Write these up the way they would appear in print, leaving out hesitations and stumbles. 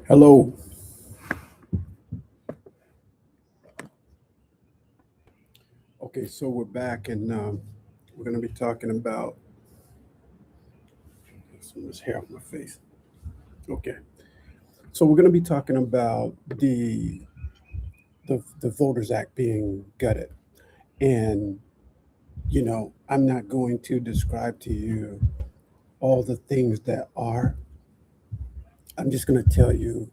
Hello. Okay, so we're back and we're going to be talking about some of this hair off my face. Okay, so we're going to be talking about the Voters Act being gutted, and I'm not going to describe to you all the things that are. I'm just going to tell you,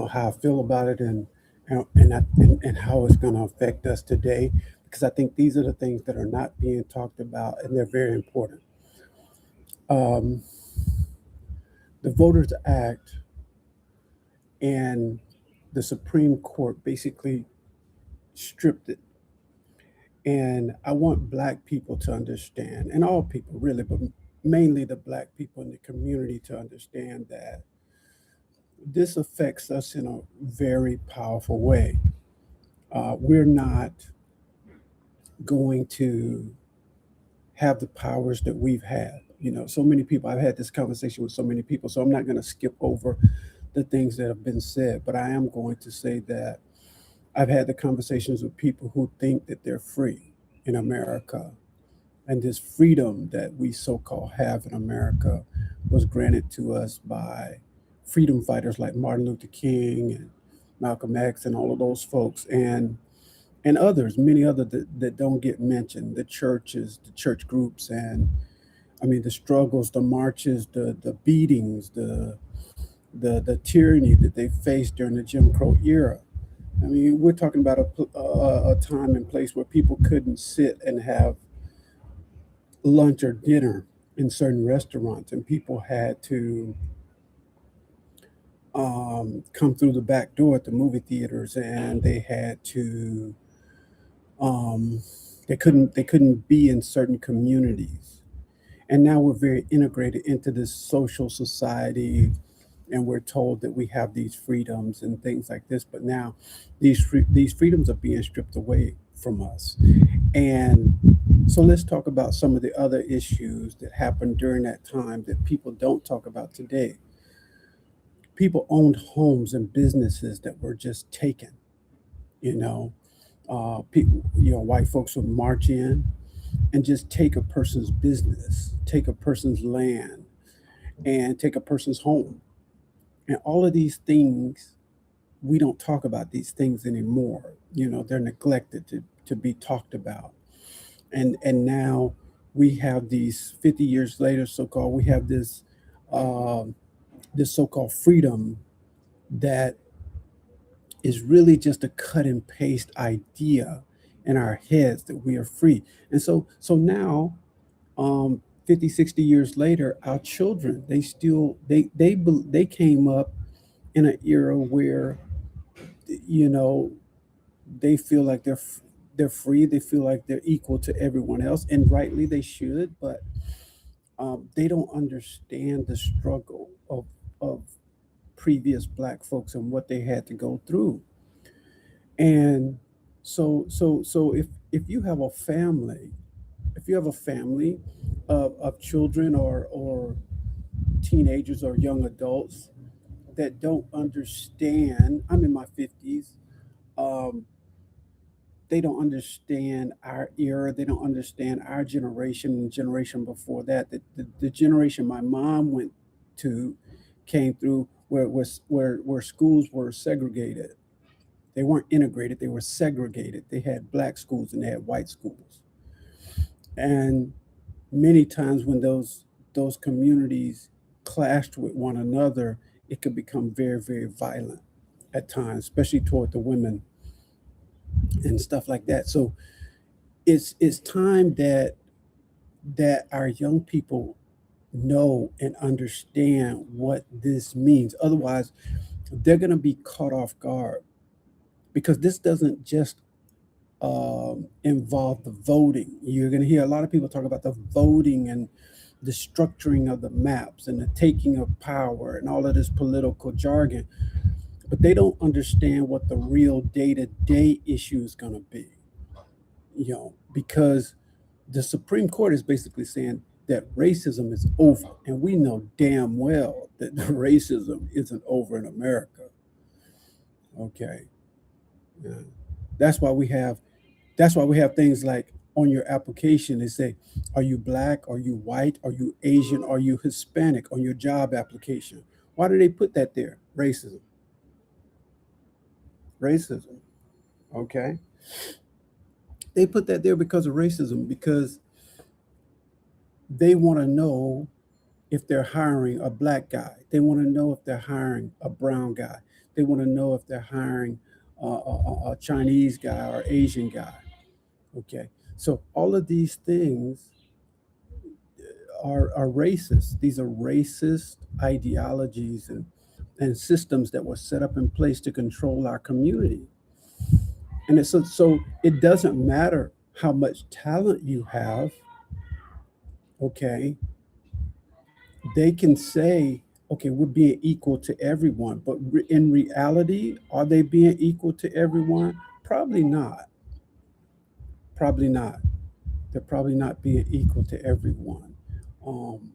how I feel about it and how it's going to affect us today, because I think these are the things that are not being talked about, and they're very important. Um, the Voters Act and the Supreme Court basically stripped it. And I want Black people to understand, and all people really, but mainly the Black people in the community to understand that this affects us in a very powerful way. We're not going to have the powers that we've had. So many people, I've had this conversation with so many people, so I'm not going to skip over the things that have been said, but I am going to say that I've had the conversations with people who think that they're free in America. And this freedom that we so called have in America was granted to us by freedom fighters like Martin Luther King and Malcolm X and all of those folks and others, many others that don't get mentioned, the churches, the church groups, and I mean the struggles, the marches, the beatings, the tyranny that they faced during the Jim Crow era. I mean, we're talking about a time and place where people couldn't sit and have lunch or dinner in certain restaurants, and people had to come through the back door at the movie theaters, and they had to um, they couldn't be in certain communities. And now we're very integrated into this social society, and we're told that we have these freedoms and things like this. But now these freedoms are being stripped away from us. And so let's talk about some of the other issues that happened during that time that people don't talk about today. People owned homes and businesses that were just taken. You know, people, white folks would march in and just take a person's business, take a person's land, and take a person's home. And all of these things, we don't talk about these things anymore. They're neglected to be talked about. And now we have these 50 years later, so-called, we have um, this so-called freedom that is really just a cut and paste idea in our heads that we are free. And so now 50, 60 years later, our children, they came up in an era where you know they feel like they're free, they feel like they're equal to everyone else, and rightly they should, but they don't understand the struggle of previous Black folks and what they had to go through. And so if you have a family, if you have a family of children or teenagers or young adults that don't understand, I'm in my 50s, um, they don't understand our era, they don't understand our generation and the generation before that. The generation my mom went to came through where it was where schools were segregated. They weren't integrated, they were segregated. They had Black schools and they had white schools. And many times when those communities clashed with one another, it could become very, very violent at times, especially toward the women and stuff like that. So it's time that our young people know and understand what this means. Otherwise, they're going to be caught off guard, because this doesn't just involve the voting. You're going to hear a lot of people talk about the voting and the structuring of the maps and the taking of power and all of this political jargon, but they don't understand what the real day-to-day issue is going to be. Because the Supreme Court is basically saying that racism is over. And we know damn well that the racism isn't over in America. Okay. Yeah. That's why we have that's why we have things like on your application they say, are you black? Are you white? Are you Asian? Are you Hispanic on your job application? Why do they put that there? Racism. Racism. Okay. They put that there because of racism, because they want to know if they're hiring a black guy. They want to know if they're hiring a brown guy. They want to know if they're hiring a Chinese guy or Asian guy. Okay. So all of these things are racist. These are racist ideologies and systems that were set up in place to control our community. And so it doesn't matter how much talent you have, okay? They can say, okay, we're being equal to everyone, but in reality, are they being equal to everyone? Probably not. Probably not. They're probably not being equal to everyone. Um,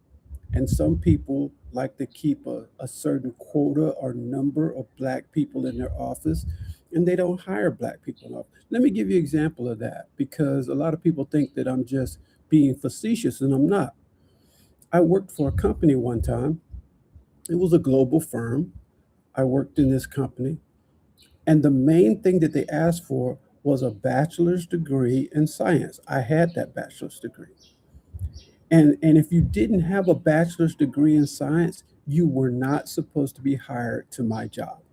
and some people like to keep a certain quota or number of black people in their office, and they don't hire black people enough. Let me give you an example of that, because a lot of people think that I'm just being facetious, and I'm not. I worked for a company one time. It was a global firm. I worked in this company, and the main thing that they asked for was a bachelor's degree in science. I had that bachelor's degree. And if you didn't have a bachelor's degree in science, you were not supposed to be hired to my job.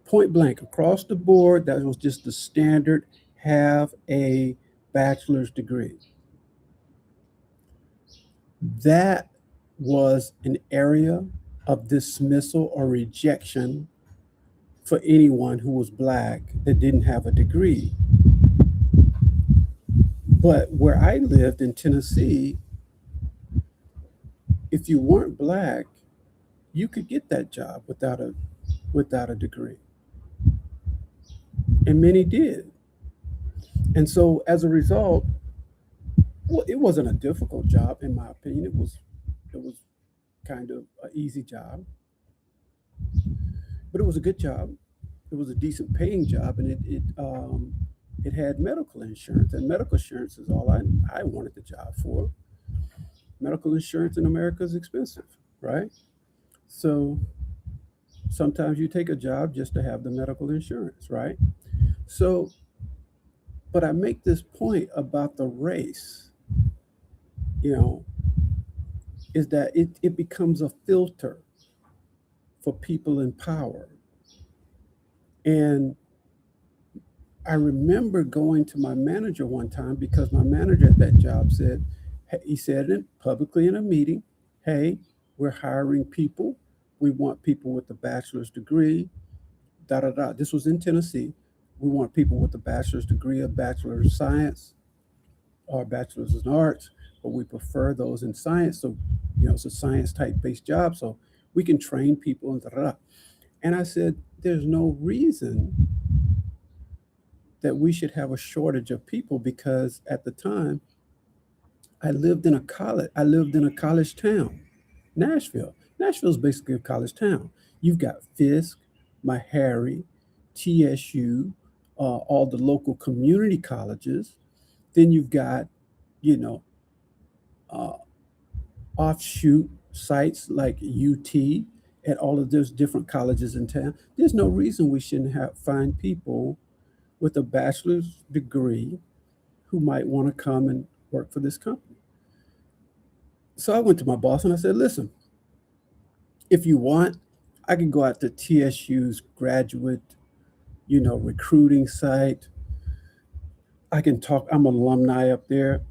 Point blank, across the board, that was just the standard, have a bachelor's degree. That was an area of dismissal or rejection for anyone who was black that didn't have a degree. But where I lived in Tennessee, if you weren't black, you could get that job without a degree. And many did. And so as a result, well, it wasn't a difficult job in my opinion. It was kind of an easy job, but it was a good job. It was a decent paying job, and it had medical insurance, and medical insurance is all I wanted the job for. Medical insurance in America is expensive, right? So sometimes you take a job just to have the medical insurance, right? So, but I make this point about the race, you know, is that it becomes a filter for people in power. And I remember going to my manager one time because my manager at that job said, he said it publicly in a meeting, hey, we're hiring people. We want people with a bachelor's degree, da da da. This was in Tennessee. We want people with a bachelor's degree, a bachelor's of science, or a bachelor's in arts, but we prefer those in science. So, it's a science type based job. So we can train people and da da da. And I said, there's no reason that we should have a shortage of people, because at the time I lived in a college town, Nashville. Nashville is basically a college town. You've got Fisk, Meharry, TSU, all the local community colleges. Then you've got, you know, uh, offshoot sites like UT at all of those different colleges in town. There's no reason we shouldn't find people with a bachelor's degree who might want to come and work for this company. So I went to my boss and I said, listen, if you want, I can go out to TSU's graduate, recruiting site. I can talk, I'm an alumni up there.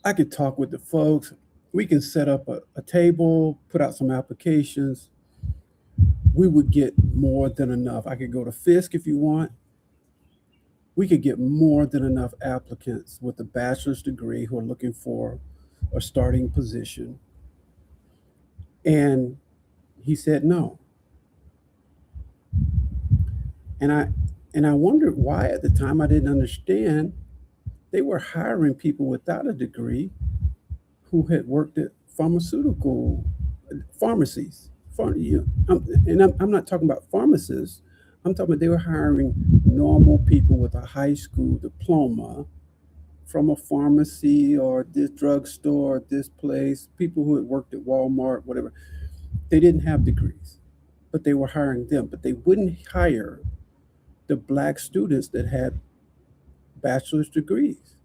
I could talk with the folks. We can set up a table, put out some applications. We would get more than enough. I could go to Fisk if you want. We could get more than enough applicants with a bachelor's degree who are looking for a starting position. And he said no. And I wondered why at the time. I didn't understand. They were hiring people without a degree who had worked at pharmaceutical pharmacies. I'm not talking about pharmacists. I'm talking about they were hiring normal people with a high school diploma from a pharmacy or this drugstore, this place, people who had worked at Walmart, whatever. They didn't have degrees, but they were hiring them. But they wouldn't hire the black students that had bachelor's degrees.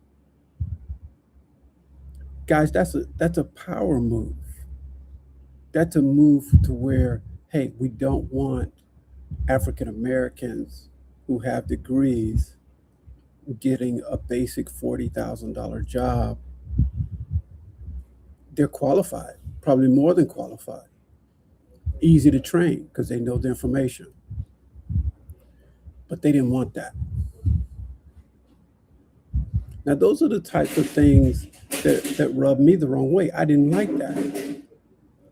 Guys, that's a power move. That's a move to where, hey, we don't want African Americans who have degrees getting a basic $40,000 job. They're qualified, probably more than qualified, easy to train because they know the information. But they didn't want that. Now, those are the types of things that rub me the wrong way. I didn't like that.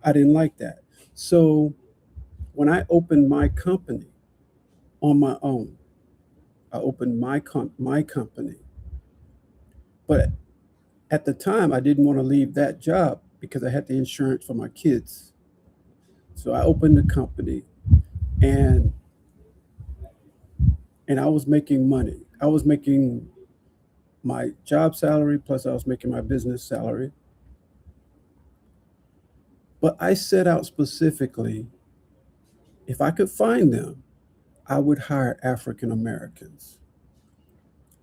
I didn't like that. So when I opened my company on my own, I opened my company. But at the time, I didn't want to leave that job because I had the insurance for my kids. So I opened the company, and I was making money. I was making my job salary plus I was making my business salary. But I set out specifically, if I could find them, I would hire African Americans.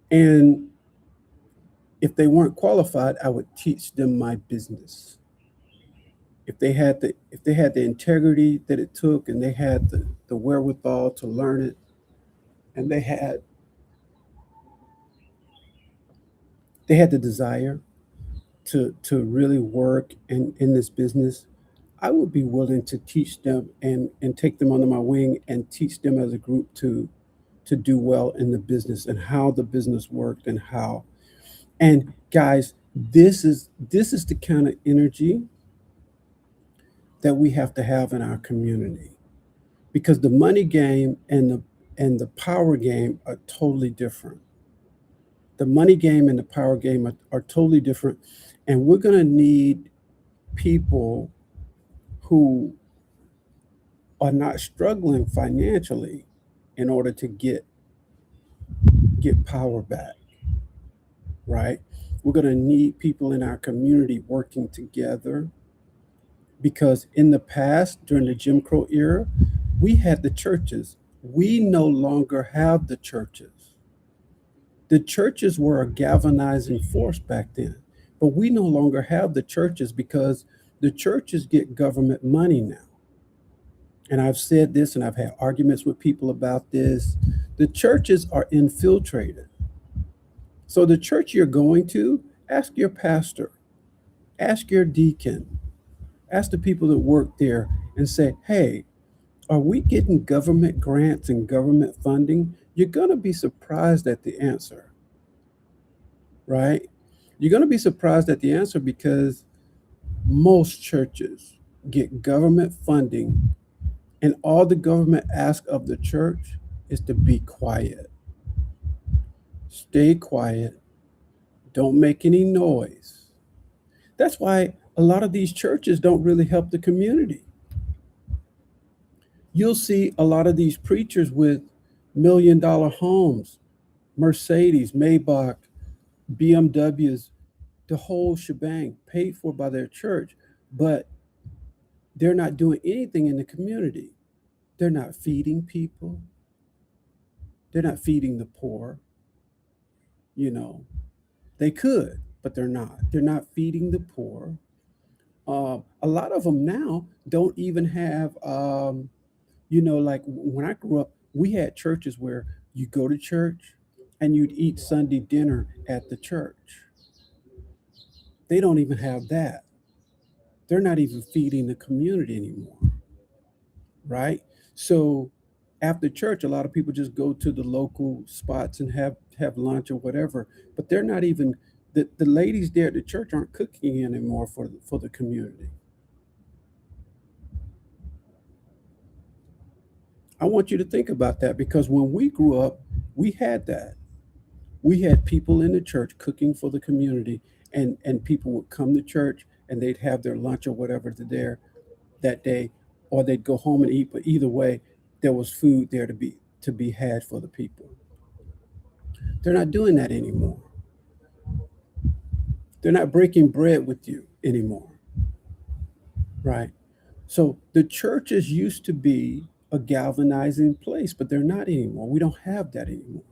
And if they weren't qualified, I would teach them my business. If they had the integrity that it took and they had the wherewithal to learn it, and they had the desire to really work in this business, I would be willing to teach them and take them under my wing and teach them as a group to do well in the business and how the business worked and how. And guys, this is the kind of energy that we have to have in our community, because the money game and the power game are totally different. The money game and the power game are totally different, and we're going to need people who are not struggling financially in order to get power back, right? We're going to need people in our community working together, because in the past, during the Jim Crow era, we had the churches. We no longer have the churches. The churches were a galvanizing force back then, but we no longer have the churches because the churches get government money now. And I've said this and I've had arguments with people about this. The churches are infiltrated. So the church you're going to, ask your pastor, ask your deacon, ask the people that work there and say, hey, are we getting government grants and government funding? You're going to be surprised at the answer, right? You're going to be surprised at the answer because most churches get government funding, and all the government asks of the church is to be quiet. Stay quiet. Don't make any noise. That's why a lot of these churches don't really help the community. You'll see a lot of these preachers with $1 million homes, Mercedes, Maybach, BMWs, the whole shebang paid for by their church, but they're not doing anything in the community. They're not feeding people. They're not feeding the poor. You know, they could, but they're not. They're not feeding the poor. A lot of them now don't even have, like when I grew up, we had churches where you go to church and you'd eat Sunday dinner at the church. They don't even have that. They're not even feeding the community anymore, right? So after church, a lot of people just go to the local spots and have lunch or whatever, but they're not even the ladies there at the church aren't cooking anymore for the community. I want you to think about that, because when we grew up, we had that. We had people in the church cooking for the community, and people would come to church and they'd have their lunch or whatever there that day, or they'd go home and eat. But either way, there was food there to be had for the people. They're not doing that anymore. They're not breaking bread with you anymore, right? So the churches used to be a galvanizing place, but they're not anymore. We don't have that anymore.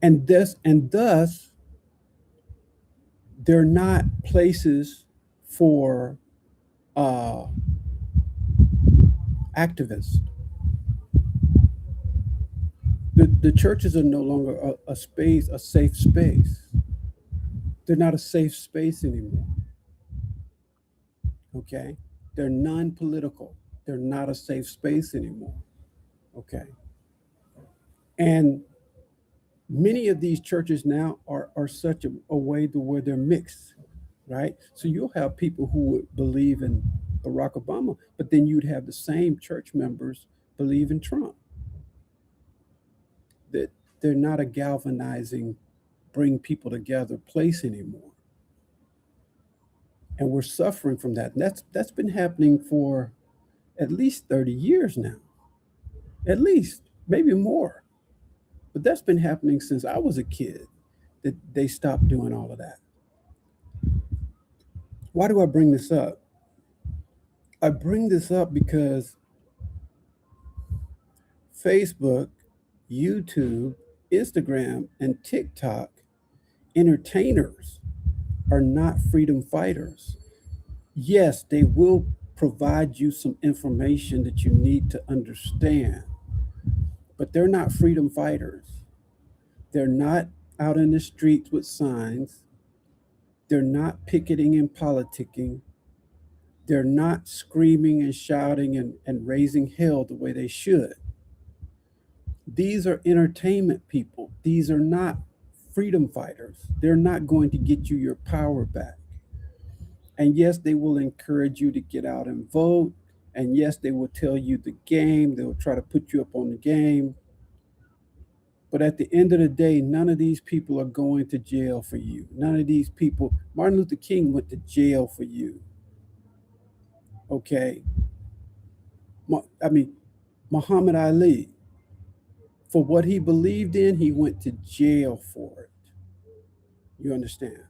And thus they're not places for uh, activists. The churches are no longer a space, a safe space. They're not a safe space anymore. Okay, they're non-political. They're not a safe space anymore. Okay, and many of these churches now are such a way to where they're mixed, right? So you'll have people who would believe in Barack Obama, but then you'd have the same church members believe in Trump. That they're not a galvanizing, bring people together place anymore, and we're suffering from that. And that's been happening for at least 30 years now, at least maybe more. But that's been happening since I was a kid. That they stopped doing all of that. Why do I bring this up? I bring this up because Facebook, YouTube, Instagram, and TikTok entertainers are not freedom fighters. Yes, they will provide you some information that you need to understand, but they're not freedom fighters. They're not out in the streets with signs. They're not picketing and politicking. They're not screaming and shouting and raising hell the way they should. These are entertainment people. These are not freedom fighters. They're not going to get you your power back. And yes, they will encourage you to get out and vote. And yes, they will tell you the game. They'll try to put you up on the game. But at the end of the day, none of these people are going to jail for you. None of these people, Martin Luther King went to jail for you. Okay. I mean, Muhammad Ali, for what he believed in, he went to jail for it. You understand?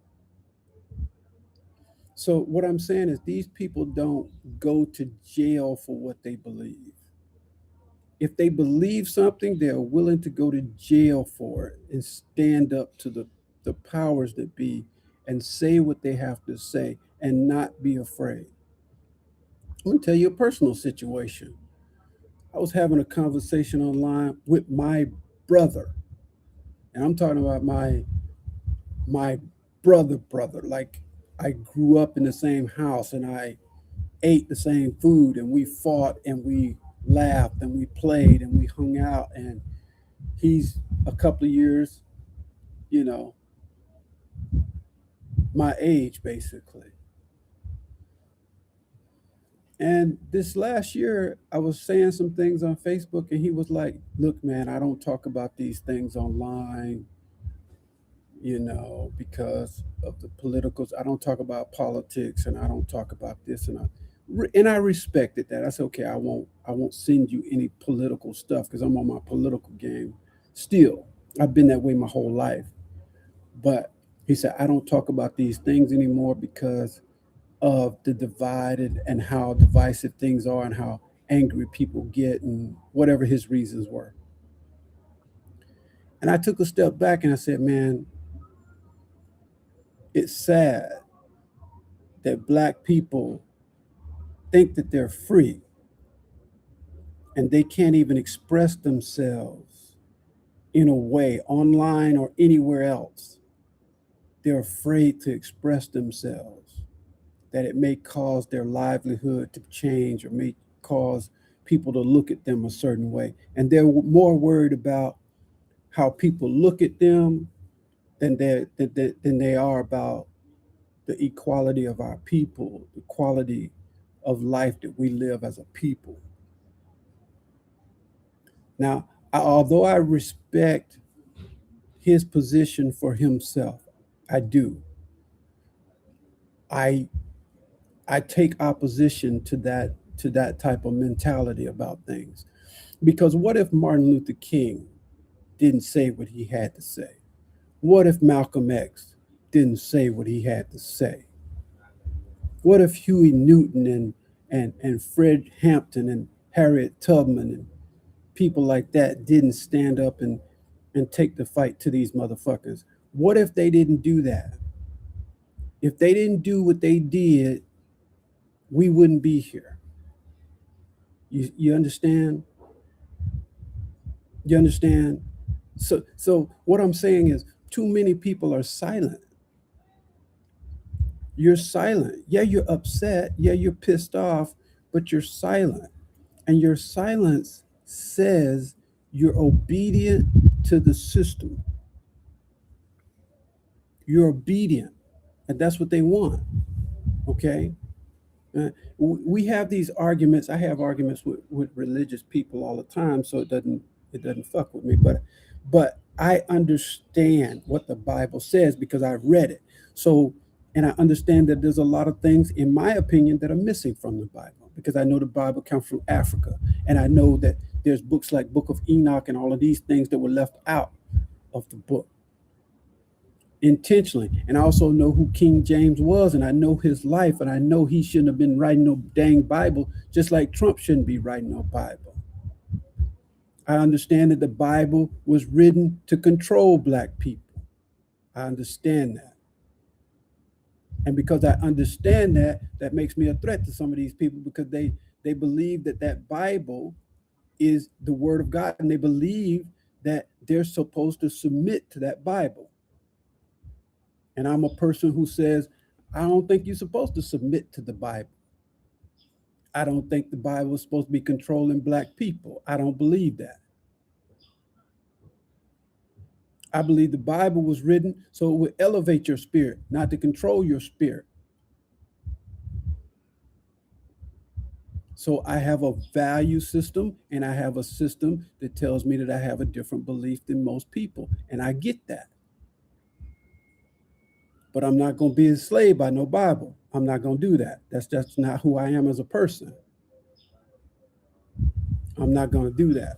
So, what I'm saying is, these people don't go to jail for what they believe. If they believe something, they're willing to go to jail for it and stand up to the powers that be and say what they have to say and not be afraid. I'm going to tell you a personal situation. I was having a conversation online with my brother, and I'm talking about my brother. Like, I grew up in the same house and I ate the same food and we fought and we laughed and we played and we hung out, and he's a couple of years, you know, my age basically. And this last year I was saying some things on Facebook and he was like, "Look, man, I don't talk about these things online, because of the politicals. I don't talk about politics and I don't talk about this." And I respected that. I said, "Okay, I won't send you any political stuff because I'm on my political game still. I've been that way my whole life." But he said, "I don't talk about these things anymore because of the divide and how divisive things are and how angry people get," and whatever his reasons were. And I took a step back and I said, "Man, it's sad that black people think that they're free and they can't even express themselves in a way online or anywhere else. They're afraid to express themselves, that it may cause their livelihood to change or may cause people to look at them a certain way. And they're more worried about how people look at them than they are about the equality of our people, the quality of life that we live as a people." Now, although I respect his position for himself, I do. I I take opposition to that type of mentality about things. Because what if Martin Luther King didn't say what he had to say? What if Malcolm X didn't say what he had to say? What if Huey Newton and Fred Hampton and Harriet Tubman and people like that didn't stand up and take the fight to these motherfuckers? What if they didn't do that? If they didn't do what they did, we wouldn't be here. You understand? You understand? So what I'm saying is too many people are silent. You're silent. Yeah, you're upset. Yeah, you're pissed off, but you're silent. And your silence says you're obedient to the system. You're obedient. And that's what they want. Okay? We have these arguments. I have arguments with religious people all the time, so it doesn't fuck with me. But I understand what the Bible says because I've read it. So, and I understand that there's a lot of things, in my opinion, that are missing from the Bible because I know the Bible comes from Africa, and I know that there's books like Book of Enoch and all of these things that were left out of the book intentionally. And I also know who King James was, and I know his life, and I know he shouldn't have been writing no dang Bible, just like Trump shouldn't be writing no Bible. I understand that the Bible was written to control black people. I understand that. And because I understand that, that makes me a threat to some of these people because they believe that that Bible is the word of God, and they believe that they're supposed to submit to that Bible. And I'm a person who says, I don't think you're supposed to submit to the Bible. I don't think the Bible is supposed to be controlling black people. I don't believe that. I believe the Bible was written so it would elevate your spirit, not to control your spirit. So I have a value system, and I have a system that tells me that I have a different belief than most people. And I get that. But I'm not going to be enslaved by no Bible. I'm not going to do that. That's just not who I am as a person. I'm not going to do that.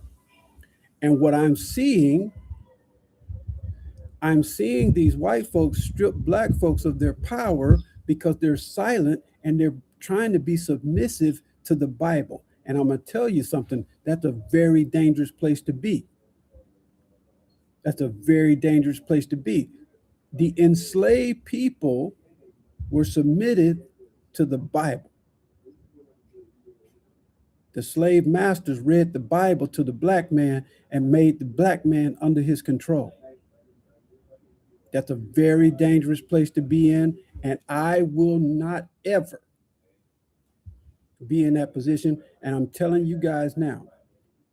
And what I'm seeing these white folks strip black folks of their power because they're silent and they're trying to be submissive to the Bible. And I'm going to tell you something, that's a very dangerous place to be. That's a very dangerous place to be. The enslaved people were submitted to the Bible. The slave masters read the Bible to the black man and made the black man under his control. That's a very dangerous place to be in, and I will not ever be in that position. And I'm telling you guys now,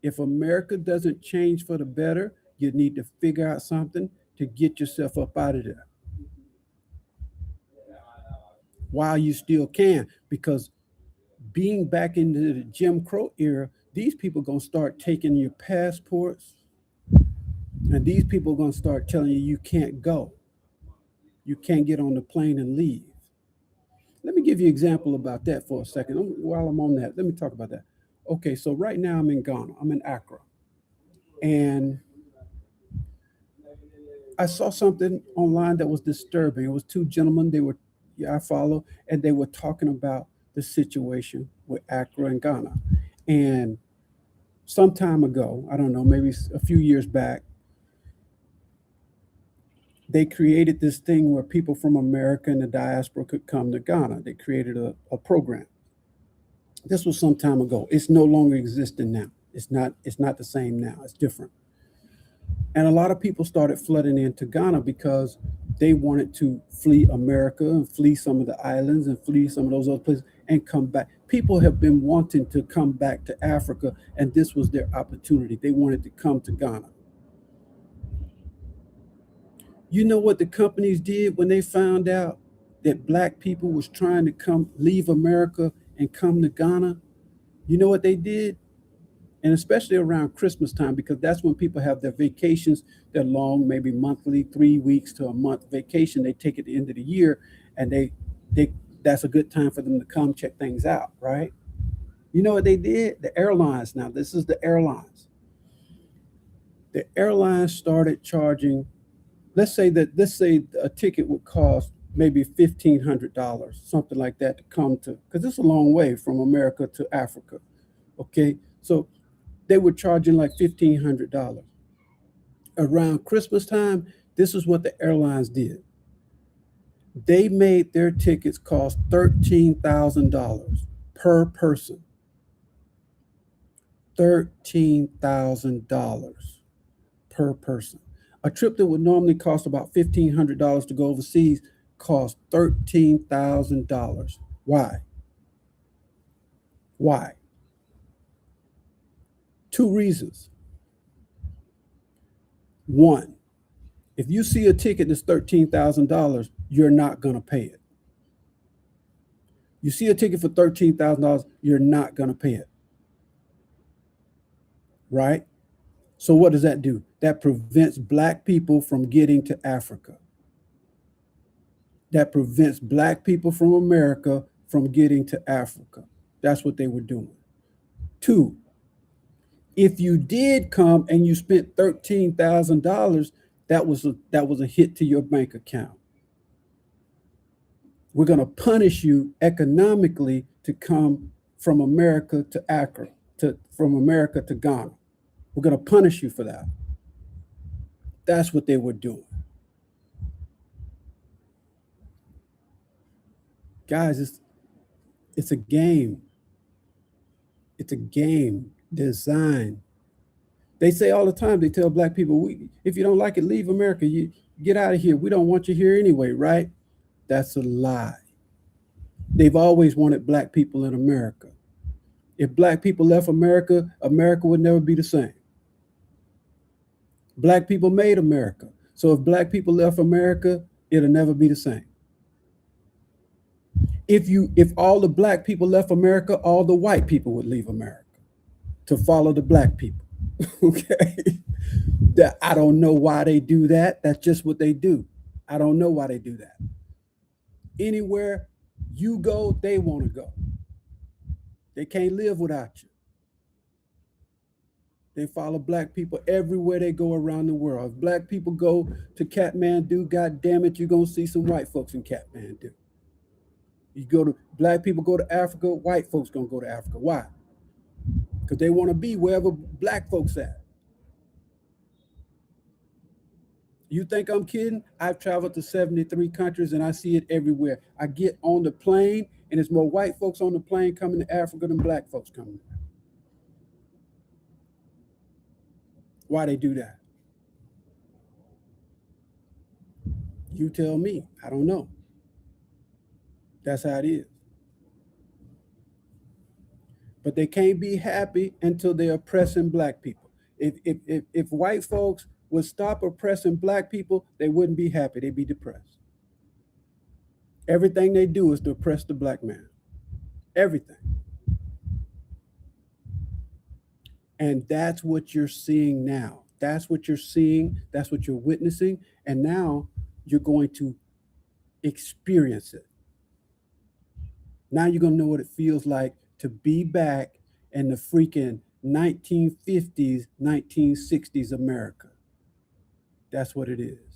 if America doesn't change for the better, you need to figure out something to get yourself up out of there while you still can, because being back into the Jim Crow era, these people are going to start taking your passports, and these people are going to start telling you you can't go. You can't get on the plane and leave. Let me give you an example about that for a second. While I'm on that, let me talk about that. Okay, so right now I'm in Ghana. I'm in Accra. And I saw something online that was disturbing. It was two gentlemen, I follow, and they were talking about the situation with Accra and Ghana. And some time ago, I don't know, maybe a few years back, they created this thing where people from America and the diaspora could come to Ghana. They created a program. This was some time ago. It's no longer existing now. It's not the same now. It's different. And a lot of people started flooding into Ghana because they wanted to flee America and flee some of the islands and flee some of those other places and come back. People have been wanting to come back to Africa, and this was their opportunity. They wanted to come to Ghana. You know what the companies did when they found out that black people was trying to leave America and come to Ghana? You know what they did? And especially around Christmas time, because that's when people have their vacations, their long, maybe monthly, 3 weeks to a month vacation. They take at the end of the year, and they that's a good time for them to come check things out, right? You know what they did? The airlines, now this is the airlines. The airlines started charging, let's say a ticket would cost maybe $1,500, something like that, to come to, because it's a long way from America to Africa. Okay, so they were charging like $1,500. Around Christmas time, this is what the airlines did. They made their tickets cost $13,000 per person. $13,000 per person. A trip that would normally cost about $1,500 to go overseas cost $13,000. Why? Why? Two reasons. One, if you see a ticket that's $13,000, you're not going to pay it. You see a ticket for $13,000, you're not going to pay it. Right? So what does that do? That prevents black people from getting to Africa. That prevents black people from America from getting to Africa. That's what they were doing. Two, if you did come and you spent $13,000, that was a hit to your bank account. We're going to punish you economically to come from America to Accra, from America to Ghana. We're going to punish you for that. That's what they were doing. Guys, it's a game. It's a game designed. They say all the time, they tell black people, if you don't like it, leave America. You get out of here. We don't want you here anyway, right? That's a lie. They've always wanted black people in America. If black people left America, America would never be the same. Black people made America. So if black people left America, it'll never be the same. If all the black people left America, all the white people would leave America to follow the black people. Okay. That I don't know why they do that. That's just what they do. I don't know why they do that. Anywhere you go, they want to go. They can't live without you. They follow black people everywhere they go around the world. If black people go to Kathmandu, God damn it, you're gonna see some white folks in Kathmandu. Black people go to Africa, white folks gonna go to Africa. Why? Because they want to be wherever black folks at. You think I'm kidding? I've traveled to 73 countries and I see it everywhere. I get on the plane and there's more white folks on the plane coming to Africa than black folks coming. Why they do that? You tell me. I don't know. That's how it is. But they can't be happy until they're oppressing black people. If white folks would stop oppressing black people, they wouldn't be happy. They'd be depressed. Everything they do is to oppress the black man. Everything. And that's what you're seeing now. That's what you're seeing. That's what you're witnessing. And now you're going to experience it. Now you're going to know what it feels like to be back in the freaking 1950s, 1960s America. That's what it is.